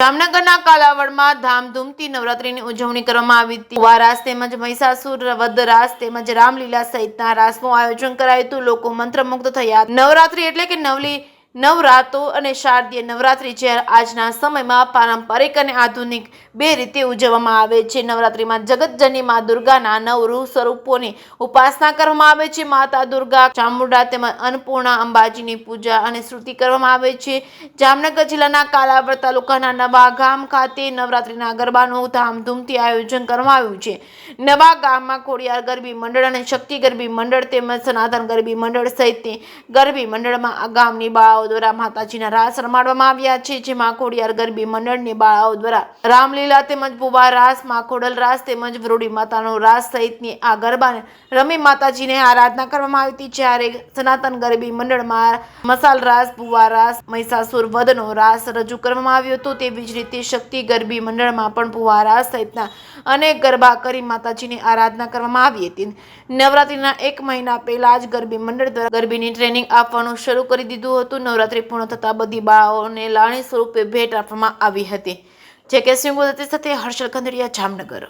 જામનગરના કાલાવડમાં ધામધૂમથી નવરાત્રીની ઉજવણી કરવામાં આવી હતી। રાસ તેમજ મહિષાસુર વધ રાસ તેમજ રામલીલા સહિતના રાસનું આયોજન કરાયું હતું। લોકો મંત્રમુગ્ધ થયા। નવરાત્રી એટલે કે નવરાતો અને શારદીય નવરાત્રી જે આજના સમયમાં પારંપરિક અને આધુનિક બે રીતે ઉજવવામાં આવે છે। નવરાત્રીમાં જગતજનની મા દુર્ગાના 9 રૂપ સ્વરૂપોની ઉપાસના કરવામાં આવે છે। માતા દુર્ગા, ચામુંડા તેમજ અન્નપૂર્ણા અંબાજીની પૂજા અને સ્તુતિ કરવામાં આવે છે। જામનગર જિલ્લાના કાલાવડ તાલુકાના નવા ગામ ખાતે નવરાત્રીના ગરબાનું ધામધૂમથી આયોજન કરવામાં આવ્યું છે। નવા ગામમાં ખોડિયાર ગરબી મંડળ અને શક્તિ ગરબી મંડળ તેમજ સનાતન ગરબી મંડળ સહિતની ગરબી મંડળમાં ગામની બાળાઓ દ્વારા માતાજીના રાસ રમાડવામાં આવ્યા છે। જેમાં ખોડિયાર ગરબી મંડળની બાળાઓ દ્વારા રામલીલા તેમજ ભુવા રાસ, માખોડલ રાસ તેમજ વરૂડી માતાનો રાસ સહિતની આ ગરબાને રમી માતાજીને આરાધના કરવામાં આવી હતી। જ્યારે સનાતન ગરબી મંડળમાં મસાલ રાસ, ભુવા રાસ, મહિષાસુર વધનો રાસ રજૂ કરવામાં આવ્યો હતો। તેવી જ રીતે શક્તિ ગરબી મંડળમાં પણ ભુવા રાસ સહિતના અનેક ગરબા કરી માતાજીની આરાધના કરવામાં આવી હતી। નવરાત્રીના 1 મહિના પહેલા જ ગરબી મંડળ દ્વારા ગરબીની ટ્રેનિંગ આપવાનું શરૂ કરી દીધું હતું। નવરાત્રી પૂર્ણ થતા બધી બાળાઓને લાણી સ્વરૂપે ભેટ આપવામાં આવી હતી। જે કે સિંગોદતી સાથે હર્ષલ કંદડિયા, જામનગર।